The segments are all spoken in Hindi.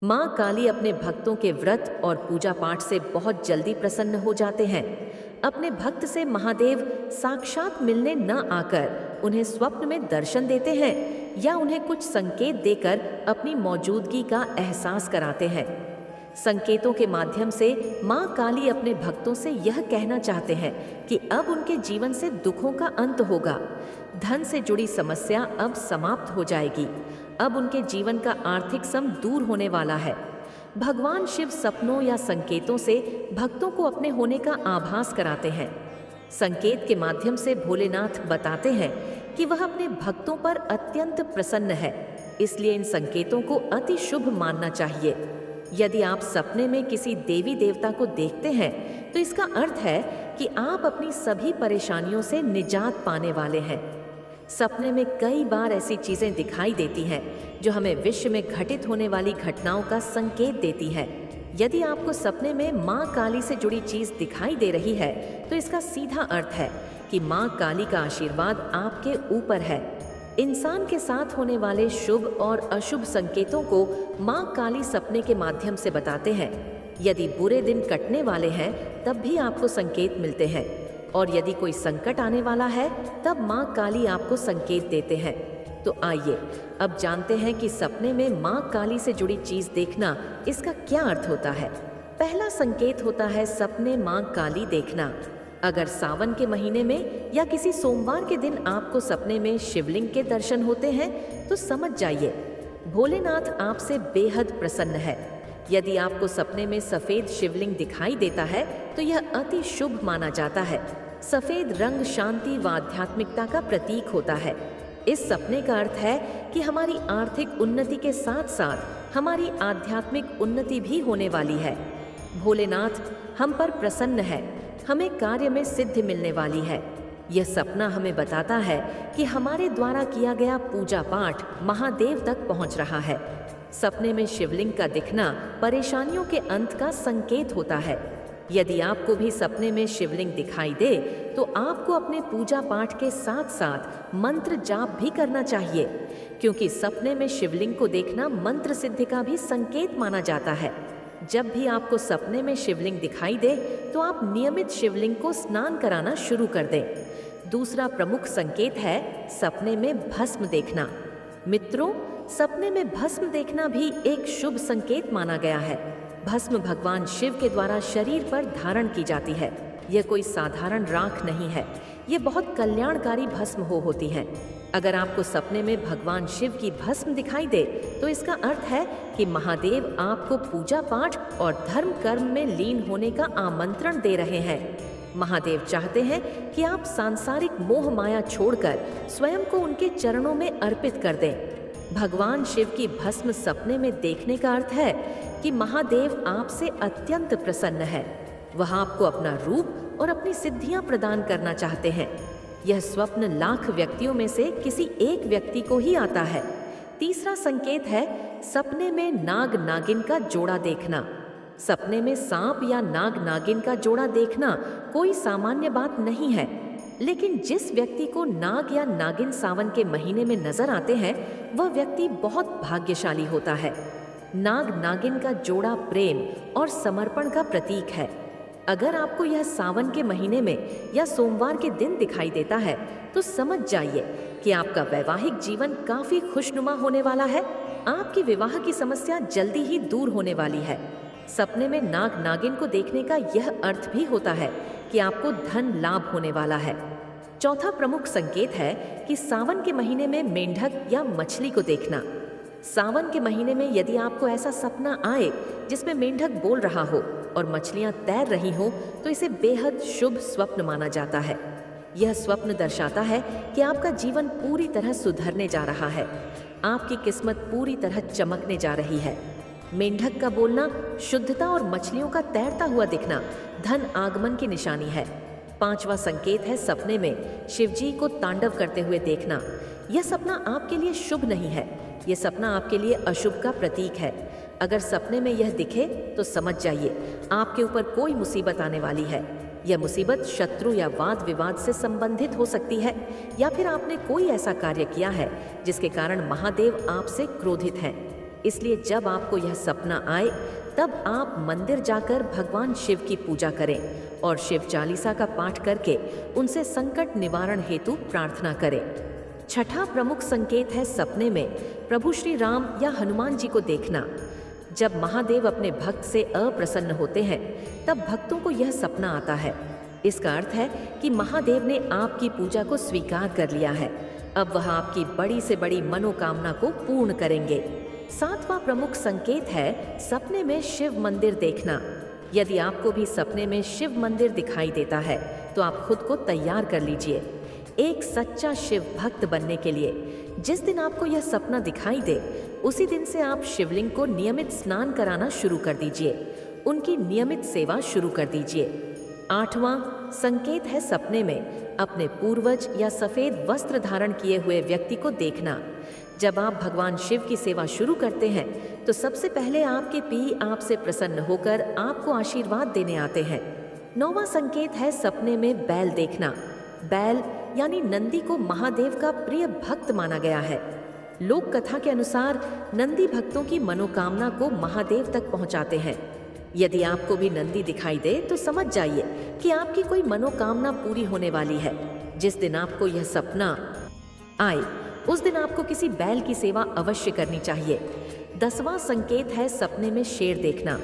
माँ काली अपने भक्तों के व्रत और पूजा पाठ से बहुत जल्दी प्रसन्न हो जाते हैं। अपने भक्त से महादेव साक्षात मिलने न आकर उन्हें स्वप्न में दर्शन देते हैं या उन्हें कुछ संकेत देकर अपनी मौजूदगी का एहसास कराते हैं। संकेतों के माध्यम से माँ काली अपने भक्तों से यह कहना चाहते हैं कि अब उनके जीवन से दुखों का अंत होगा, धन से जुड़ी समस्या अब समाप्त हो जाएगी, अब उनके जीवन का आर्थिक सम दूर होने वाला है। भगवान शिव सपनों या संकेतों से भक्तों को अपने होने का आभास कराते हैं। संकेत के माध्यम से भोलेनाथ बताते हैं कि वह अपने भक्तों पर अत्यंत प्रसन्न है, इसलिए इन संकेतों को अति शुभ मानना चाहिए। यदि आप सपने में किसी देवी देवता को देखते हैं तो इसका अर्थ है कि आप अपनी सभी परेशानियों से निजात पाने वाले हैं। सपने में कई बार ऐसी चीजें दिखाई देती हैं जो हमें विश्व में घटित होने वाली घटनाओं का संकेत देती है। यदि आपको सपने में माँ काली से जुड़ी चीज दिखाई दे रही है तो इसका सीधा अर्थ है कि माँ काली का आशीर्वाद आपके ऊपर है। इंसान के साथ होने वाले शुभ और अशुभ संकेतों को माँ काली सपने के माध्यम से बताते हैं। यदि बुरे दिन कटने वाले हैं तब भी आपको संकेत मिलते हैं, और यदि कोई संकट आने वाला है तब माँ काली आपको संकेत देते हैं। तो आइए अब जानते हैं कि सपने में माँ काली से जुड़ी चीज देखना इसका क्या अर्थ होता है। पहला संकेत होता है सपने माँ काली देखना। अगर सावन के महीने में या किसी सोमवार के दिन आपको सपने में शिवलिंग के दर्शन होते हैं तो समझ जाइए भोलेनाथ आपसे बेहद प्रसन्न है। यदि आपको सपने में सफेद शिवलिंग दिखाई देता है तो यह अति शुभ माना जाता है। सफेद रंग शांति व आध्यात्मिकता का प्रतीक होता है। इस सपने का अर्थ है कि हमारी आर्थिक उन्नति के साथ साथ हमारी आध्यात्मिक उन्नति भी होने वाली है। भोलेनाथ हम पर प्रसन्न है, हमें कार्य में सिद्धि मिलने वाली है। यह सपना हमें बताता है कि हमारे द्वारा किया गया पूजा पाठ महादेव तक पहुंच रहा है। सपने में शिवलिंग का दिखना परेशानियों के अंत का संकेत होता है। यदि आपको भी सपने में शिवलिंग दिखाई दे तो आपको अपने पूजा पाठ के साथ साथ मंत्र जाप भी करना चाहिए, क्योंकि सपने में शिवलिंग को देखना मंत्र सिद्धि का भी संकेत माना जाता है। जब भी आपको सपने में शिवलिंग दिखाई दे तो आप नियमित शिवलिंग को स्नान कराना शुरू कर दें। दूसरा प्रमुख संकेत है सपने में भस्म देखना। मित्रों, सपने में भस्म देखना भी एक शुभ संकेत माना गया है। भस्म भगवान शिव के द्वारा शरीर पर धारण की जाती है। यह कोई साधारण राख नहीं है, ये बहुत कल्याणकारी भस्म होती है। अगर आपको सपने में भगवान शिव की भस्म दिखाई दे तो इसका अर्थ है कि महादेव आपको पूजा पाठ और धर्म कर्म में लीन होने का आमंत्रण दे रहे हैं। महादेव चाहते हैं कि आप सांसारिक मोह माया छोड़कर स्वयं को उनके चरणों में अर्पित कर दें। भगवान शिव की भस्म सपने में देखने का अर्थ है कि महादेव आपसे अत्यंत प्रसन्न है। वह आपको अपना रूप और अपनी सिद्धियां प्रदान करना चाहते हैं। यह स्वप्न लाख व्यक्तियों में से किसी एक व्यक्ति को ही आता है। तीसरा संकेत है सपने में नाग नागिन का जोड़ा देखना। सपने में सांप या नाग नागिन का जोड़ा देखना कोई सामान्य बात नहीं है, लेकिन जिस व्यक्ति को नाग या नागिन सावन के महीने में नजर आते हैं वह व्यक्ति बहुत भाग्यशाली होता है। नाग नागिन का जोड़ा प्रेम और समर्पण का प्रतीक है। अगर आपको यह सावन के महीने में या सोमवार के दिन दिखाई देता है तो समझ जाइए कि आपका वैवाहिक जीवन काफी खुशनुमा होने वाला है। आपकी विवाह की समस्या जल्दी ही दूर होने वाली है। सपने में नाग नागिन को देखने का यह अर्थ भी होता है कि आपको धन लाभ होने वाला है। चौथा प्रमुख संकेत है कि सावन के महीने में मेंढक या मछली को देखना। सावन के महीने में यदि आपको ऐसा सपना आए जिसमें मेंढक बोल रहा हो और मछलियां तैर रही हो तो इसे बेहद शुभ स्वप्न माना जाता है। यह स्वप्न दर्शाता है कि आपका जीवन पूरी तरह सुधरने जा रहा है, आपकी किस्मत पूरी तरह चमकने जा रही है। मेंढक का बोलना शुद्धता और मछलियों का तैरता हुआ दिखना धन आगमन की निशानी है। पांचवा संकेत है सपने में शिवजी को तांडव करते हुए देखना। यह सपना आपके लिए शुभ नहीं है, यह सपना आपके लिए अशुभ का प्रतीक है। अगर सपने में यह दिखे तो समझ जाइए आपके ऊपर कोई मुसीबत आने वाली है। यह मुसीबत शत्रु या वाद विवाद से संबंधित हो सकती है, या फिर आपने कोई ऐसा कार्य किया है जिसके कारण महादेव आपसे क्रोधित हैं। इसलिए जब आपको यह सपना आए तब आप मंदिर जाकर भगवान शिव की पूजा करें और शिव चालीसा का पाठ करके उनसे संकट निवारण हेतु प्रार्थना करें। छठा प्रमुख संकेत है सपने में प्रभु श्री राम या हनुमान जी को देखना। जब महादेव अपने भक्त से अप्रसन्न होते हैं तब भक्तों को यह सपना आता है। इसका अर्थ है कि महादेव ने आपकी पूजा को स्वीकार कर लिया है। अब वह आपकी बड़ी से बड़ी मनोकामना को पूर्ण करेंगे। सातवां प्रमुख संकेत है सपने में शिव मंदिर देखना। यदि आपको भी सपने में शिव मंदिर दिखाई देता है तो आप खुद को तैयार कर लीजिए एक सच्चा शिव भक्त बनने के लिए। जिस दिन आपको यह सपना दिखाई दे उसी दिन से आप शिवलिंग को नियमित स्नान कराना शुरू कर दीजिए, उनकी नियमित सेवा शुरू कर दीजिए। आठवां संकेत है सपने में अपने पूर्वज या सफेद वस्त्र धारण किए हुए व्यक्ति को देखना। जब आप भगवान शिव की सेवा शुरू करते हैं तो सबसे पहले आपके पी आपसे प्रसन्न होकर आपको आशीर्वाद देने आते हैं। नौवां संकेत है सपने में बैल देखना। बैल यानी नंदी को महादेव का प्रिय भक्त माना गया है। लोक कथा के अनुसार नंदी भक्तों की मनोकामना को महादेव तक पहुंचाते हैं। यदि आपको भी नंदी दिखाई दे तो समझ जाइए कि आपकी कोई मनोकामना पूरी होने वाली है। जिस दिन आपको यह सपना आए उस दिन आपको किसी बैल की सेवा अवश्य करनी चाहिए। 10वां संकेत है सपने में शेर देखना।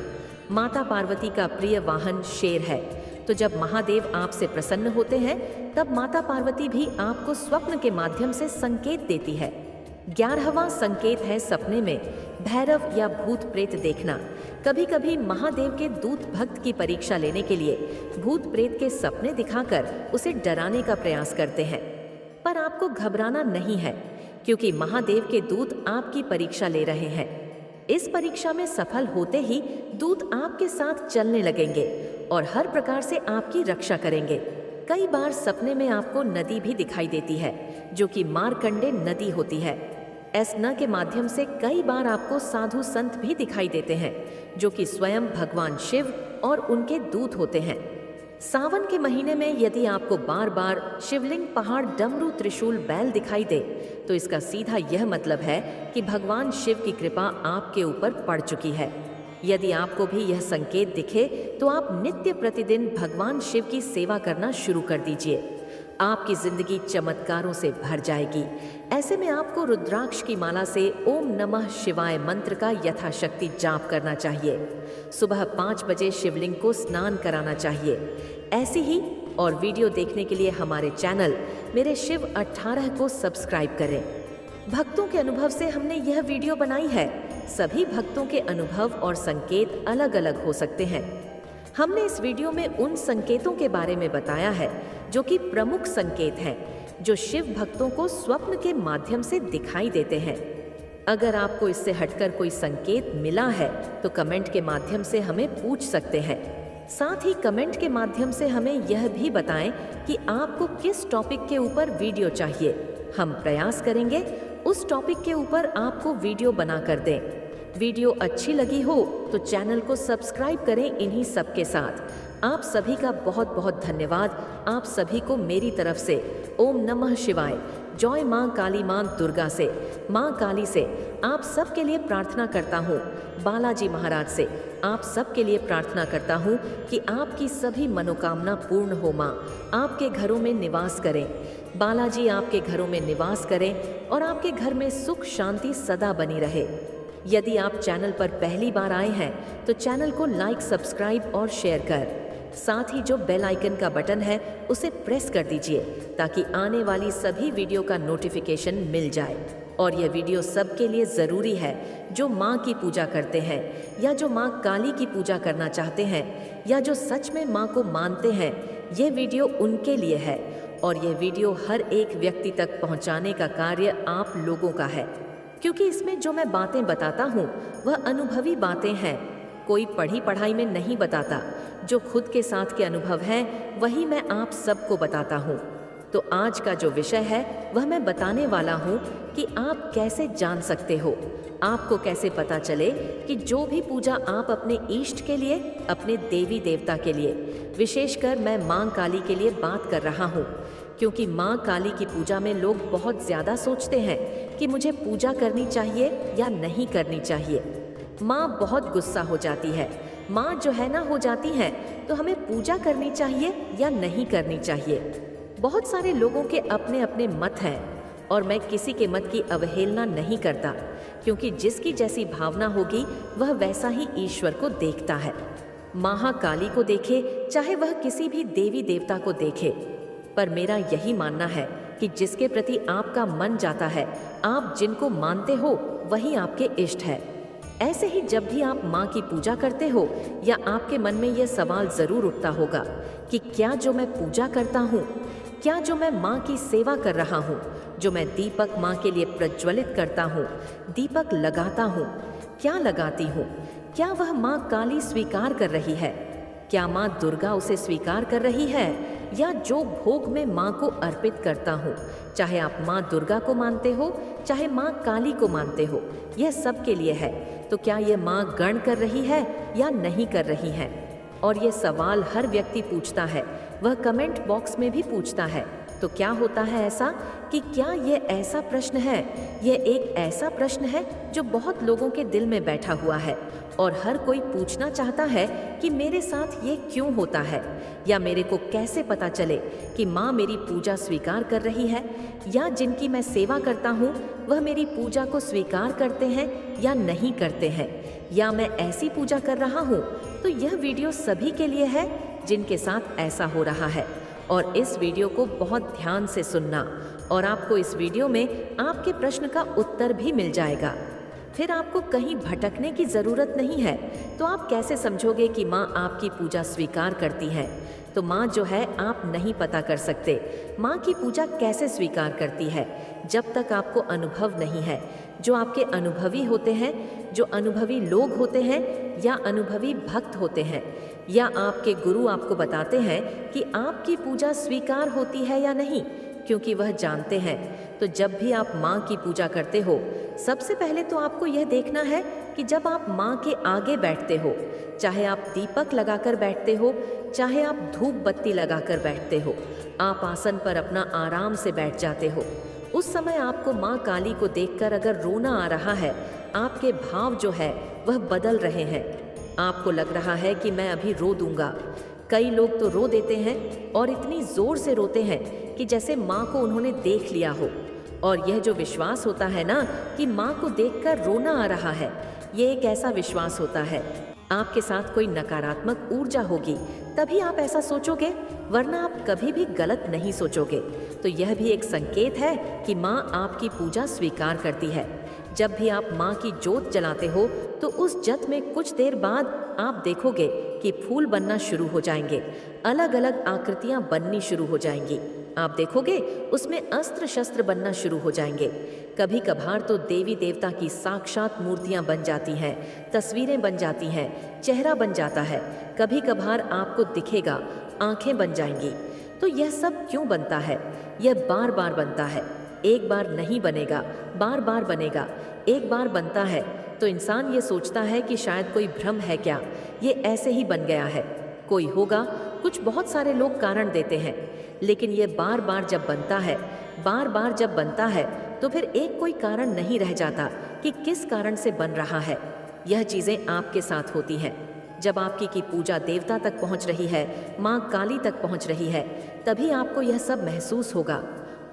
माता पार्वती का प्रिय वाहन शेर है, तो जब महादेव आपसे प्रसन्न होते हैं तब माता पार्वती भी आपको स्वप्न के माध्यम से संकेत देती है। 11वां संकेत है सपने में भैरव या भूत प्रेत देखना। कभी कभी महादेव के दूत भक्त की परीक्षा लेने के लिए भूत प्रेत के सपने दिखाकर उसे डराने का प्रयास करते हैं, पर आपको घबराना नहीं है क्योंकि महादेव के दूत आपकी परीक्षा ले रहे हैं। इस परीक्षा में सफल होते ही दूत आपके साथ चलने लगेंगे और हर प्रकार से आपकी रक्षा करेंगे। कई बार सपने में आपको नदी भी दिखाई देती है जो कि मार्कंडे नदी होती है। एसना के माध्यम से कई बार आपको साधु संत भी दिखाई देते हैं जो कि स्वयं भगवान शिव और उनके दूत होते हैं। सावन के महीने में यदि आपको बार बार शिवलिंग, पहाड़, डमरू, त्रिशूल, बैल दिखाई दे तो इसका सीधा यह मतलब है कि भगवान शिव की कृपा आपके ऊपर पड़ चुकी है। यदि आपको भी यह संकेत दिखे तो आप नित्य प्रतिदिन भगवान शिव की सेवा करना शुरू कर दीजिए। आपकी जिंदगी चमत्कारों से भर जाएगी। ऐसे में आपको रुद्राक्ष की माला से ओम नमः शिवाय मंत्र का यथाशक्ति जाप करना चाहिए। सुबह 5 बजे शिवलिंग को स्नान कराना चाहिए। ऐसी ही और वीडियो देखने के लिए हमारे चैनल मेरे शिव 18 को सब्सक्राइब करें। भक्तों के अनुभव से हमने यह वीडियो बनाई है। सभी भक्तों के अनुभव और संकेत अलग अलग हो सकते हैं। हमने इस वीडियो में उन संकेतों के बारे में बताया है जो कि प्रमुख संकेत हैं, जो शिव भक्तों को स्वप्न के माध्यम से दिखाई देते हैं। अगर आपको इससे हटकर कोई संकेत मिला है तो कमेंट के माध्यम से हमें पूछ सकते हैं। साथ ही कमेंट के माध्यम से हमें यह भी बताएं कि आपको किस टॉपिक के ऊपर वीडियो चाहिए। हम प्रयास करेंगे उस टॉपिक के ऊपर आपको वीडियो बनाकर दें। वीडियो अच्छी लगी हो तो चैनल को सब्सक्राइब करें। इन्हीं सब के साथ आप सभी का बहुत बहुत धन्यवाद। आप सभी को मेरी तरफ से ओम नमः शिवाय, जय माँ काली, माँ दुर्गा से, माँ काली से आप सब के लिए प्रार्थना करता हूँ। बालाजी महाराज से आप सब के लिए प्रार्थना करता हूँ कि आपकी सभी मनोकामना पूर्ण हो। माँ आपके घरों में निवास करें, बालाजी आपके घरों में निवास करें और आपके घर में सुख शांति सदा बनी रहे। यदि आप चैनल पर पहली बार आए हैं तो चैनल को लाइक, सब्सक्राइब और शेयर कर, साथ ही जो बेल आइकन का बटन है उसे प्रेस कर दीजिए ताकि आने वाली सभी वीडियो का नोटिफिकेशन मिल जाए। और यह वीडियो सबके लिए ज़रूरी है जो माँ की पूजा करते हैं या जो माँ काली की पूजा करना चाहते हैं या जो सच में माँ को मानते हैं। यह वीडियो उनके लिए है और यह वीडियो हर एक व्यक्ति तक पहुँचाने का कार्य आप लोगों का है, क्योंकि इसमें जो मैं बातें बताता हूँ वह अनुभवी बातें हैं। कोई पढ़ी पढ़ाई में नहीं बताता, जो खुद के साथ के अनुभव हैं वही मैं आप सबको बताता हूँ। तो आज का जो विषय है वह मैं बताने वाला हूँ कि आप कैसे जान सकते हो, आपको कैसे पता चले कि जो भी पूजा आप अपने इष्ट के लिए, अपने देवी देवता के लिए, विशेषकर मैं माँ काली के लिए बात कर रहा हूँ, क्योंकि माँ काली की पूजा में लोग बहुत ज़्यादा सोचते हैं कि मुझे पूजा करनी चाहिए या नहीं करनी चाहिए। माँ बहुत गुस्सा हो जाती है। माँ जो है ना हो जाती हैं, तो हमें पूजा करनी चाहिए या नहीं करनी चाहिए। बहुत सारे लोगों के अपने अपने मत हैं और मैं किसी के मत की अवहेलना नहीं करता, क्योंकि जिसकी जैसी भावना होगी वह वैसा ही ईश्वर को देखता है। महाकाली को देखे चाहे वह किसी भी देवी देवता को देखे, पर मेरा यही मानना है कि जिसके प्रति आपका मन जाता है, आप जिनको मानते हो वही आपके इष्ट है। ऐसे ही जब भी आप माँ की पूजा करते हो या आपके मन में यह सवाल जरूर उठता होगा कि क्या जो मैं पूजा करता हूँ, क्या जो मैं माँ की सेवा कर रहा हूँ, जो मैं दीपक माँ के लिए प्रज्वलित करता हूँ, दीपक लगाता हूँ, क्या लगाती हूँ, क्या वह माँ काली स्वीकार कर रही है? क्या माँ दुर्गा उसे स्वीकार कर रही है? या जो भोग मैं माँ को अर्पित करता हूँ, चाहे आप माँ दुर्गा को मानते हो चाहे माँ काली को मानते हो, यह सब के लिए है। तो क्या ये माँ गण कर रही है या नहीं कर रही है? और ये सवाल हर व्यक्ति पूछता है, वह कमेंट बॉक्स में भी पूछता है। तो क्या होता है ऐसा कि क्या ये ऐसा प्रश्न है, ये एक ऐसा प्रश्न है जो बहुत लोगों के दिल में बैठा हुआ है और हर कोई पूछना चाहता है कि मेरे साथ ये क्यों होता है, या मेरे को कैसे पता चले कि माँ मेरी पूजा स्वीकार कर रही है, या जिनकी मैं सेवा करता हूँ वह मेरी पूजा को स्वीकार करते हैं या नहीं करते हैं, या मैं ऐसी पूजा कर रहा हूँ। तो यह वीडियो सभी के लिए है जिनके साथ ऐसा हो रहा है, और इस वीडियो को बहुत ध्यान से सुनना और आपको इस वीडियो में आपके प्रश्न का उत्तर भी मिल जाएगा। फिर आपको कहीं भटकने की ज़रूरत नहीं है। तो आप कैसे समझोगे कि माँ आपकी पूजा स्वीकार करती है? तो माँ जो है आप नहीं पता कर सकते माँ की पूजा कैसे स्वीकार करती है, जब तक आपको अनुभव नहीं है। जो आपके अनुभवी होते हैं, जो अनुभवी लोग होते हैं या अनुभवी भक्त होते हैं, या आपके गुरु आपको बताते हैं कि आपकी पूजा स्वीकार होती है या नहीं, क्योंकि वह जानते हैं। तो जब भी आप माँ की पूजा करते हो, सबसे पहले तो आपको यह देखना है कि जब आप माँ के आगे बैठते हो, चाहे आप दीपक लगाकर बैठते हो, चाहे आप धूप बत्ती लगाकर बैठते हो, आप आसन पर अपना आराम से बैठ जाते हो, उस समय आपको माँ काली को देखकर अगर रोना आ रहा है, आपके भाव जो है वह बदल रहे हैं, आपको लग रहा है कि मैं अभी रो दूंगा। कई लोग तो रो देते हैं और इतनी जोर से रोते हैं कि जैसे माँ को उन्होंने देख लिया हो। और यह जो विश्वास होता है ना कि माँ को देखकर रोना आ रहा है, ये एक ऐसा विश्वास होता है। आपके साथ कोई नकारात्मक ऊर्जा होगी तभी आप ऐसा सोचोगे, वरना आप कभी भी गलत नहीं सोचोगे। तो यह भी एक संकेत है कि माँ आपकी पूजा स्वीकार करती है। जब भी आप माँ की जोत जलाते हो तो उस जत में कुछ देर बाद आप देखोगे कि फूल बनना शुरू हो जाएंगे, अलग अलग आकृतियाँ बननी शुरू हो जाएंगी। आप देखोगे उसमें अस्त्र शस्त्र बनना शुरू हो जाएंगे। कभी कभार तो देवी देवता की साक्षात मूर्तियां बन जाती हैं, तस्वीरें बन जाती हैं, चेहरा बन जाता है। कभी कभार आपको दिखेगा, आंखें बन जाएंगी। तो यह सब क्यों बनता है? यह बार बार बनता है, एक बार नहीं बनेगा, बार बार बनेगा। एक बार बनता है तो इंसान ये सोचता है कि शायद कोई भ्रम है क्या, ये ऐसे ही बन गया है, कोई होगा। कुछ बहुत सारे लोग कारण देते हैं, लेकिन ये बार बार जब बनता है, बार बार जब बनता है, तो फिर एक कोई कारण नहीं रह जाता कि किस कारण से बन रहा है। यह चीज़ें आपके साथ होती हैं। जब आपकी की पूजा देवता तक पहुंच रही है, माँ काली तक पहुंच रही है, तभी आपको यह सब महसूस होगा।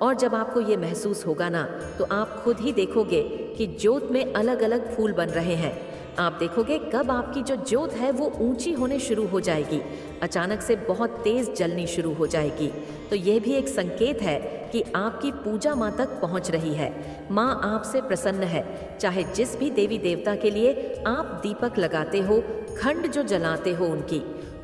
और जब आपको ये महसूस होगा ना, तो आप खुद ही देखोगे कि ज्योत में अलग अलग फूल बन रहे हैं। आप देखोगे कब आपकी जो ज्योत है वो ऊंची होने शुरू हो जाएगी, अचानक से बहुत तेज जलनी शुरू हो जाएगी। तो यह भी एक संकेत है कि आपकी पूजा माँ तक पहुँच रही है। माँ आपसे प्रसन्न है। चाहे जिस भी देवी देवता के लिए आप दीपक लगाते हो, खंड जो जलाते हो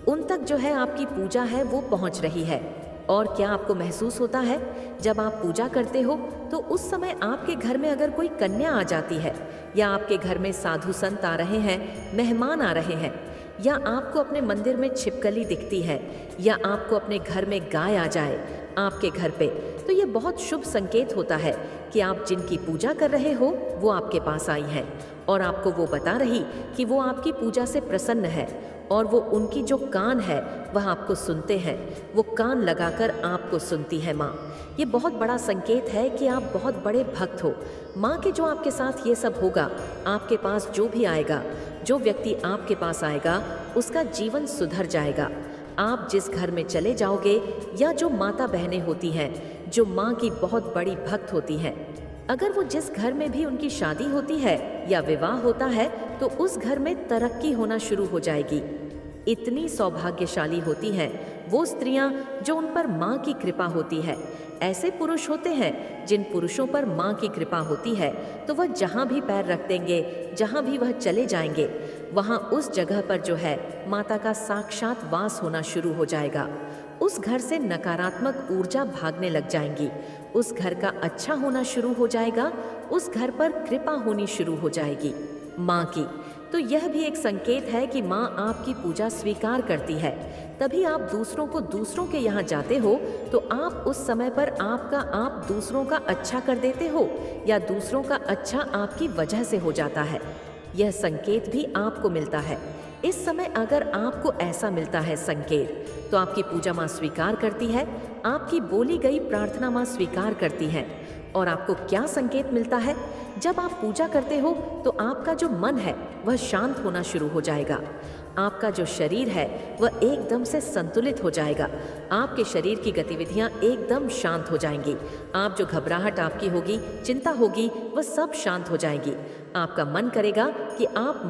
उन तक जो है आपकी पूजा है वो पहुँच रही है। और क्या आपको महसूस होता है जब आप पूजा करते हो तो उस समय आपके घर में अगर कोई कन्या आ जाती है, या आपके घर में साधु संत आ रहे हैं, मेहमान आ रहे हैं, या आपको अपने मंदिर में छिपकली दिखती है, या आपको अपने घर में गाय आ जाए आपके घर पे, तो ये बहुत शुभ संकेत होता है कि आप जिनकी पूजा कर रहे हो वो आपके पास आई हैं और आपको वो बता रही कि वो आपकी पूजा से प्रसन्न है और वो उनकी जो कान है वह आपको सुनते हैं, वो कान लगाकर आपको सुनती है माँ। ये बहुत बड़ा संकेत है कि आप बहुत बड़े भक्त हो माँ के। जो आपके साथ ये सब होगा, आपके पास जो भी आएगा, जो व्यक्ति आपके पास आएगा उसका जीवन सुधर जाएगा। आप जिस घर में चले जाओगे, या जो माता बहनें होती हैं जो माँ की बहुत बड़ी भक्त होती हैं, अगर वो जिस घर में भी उनकी शादी होती है या विवाह होता है तो उस घर में तरक्की होना शुरू हो जाएगी। इतनी सौभाग्यशाली होती हैं वो स्त्रियां जो उन पर माँ की कृपा होती है। ऐसे पुरुष होते हैं जिन पुरुषों पर माँ की कृपा होती है तो वह जहाँ भी पैर रख देंगे, जहाँ भी वह चले जाएंगे, वहाँ उस जगह पर जो है माता का साक्षात वास होना शुरू हो जाएगा। उस घर से नकारात्मक ऊर्जा भागने लग जाएंगी, उस घर का अच्छा होना शुरू हो जाएगा, उस घर पर कृपा होनी शुरू हो जाएगी माँ की। तो यह भी एक संकेत है कि माँ आपकी पूजा स्वीकार करती है। तभी आप दूसरों को दूसरों के यहाँ जाते हो तो आप उस समय पर आपका आप दूसरों का अच्छा कर देते हो, या दूसरों का अच्छा आपकी वजह से हो जाता है। यह संकेत भी आपको मिलता है। इस समय अगर आपको ऐसा मिलता है संकेत, तो आपकी पूजा माँ स्वीकार करती है, आपकी बोली गई प्रार्थना माँ स्वीकार करती है। और आपको क्या संकेत मिलता है? जब आप पूजा करते हो तो आपका जो मन है वह शांत होना शुरू हो जाएगा, आपका जो शरीर है वह एकदम से संतुलित हो जाएगा, आपके शरीर की गतिविधियां एकदम शांत हो जाएंगी, आप जो घबराहट आपकी होगी, चिंता होगी, वह सब शांत हो जाएगी। आपका मन करेगा कि आप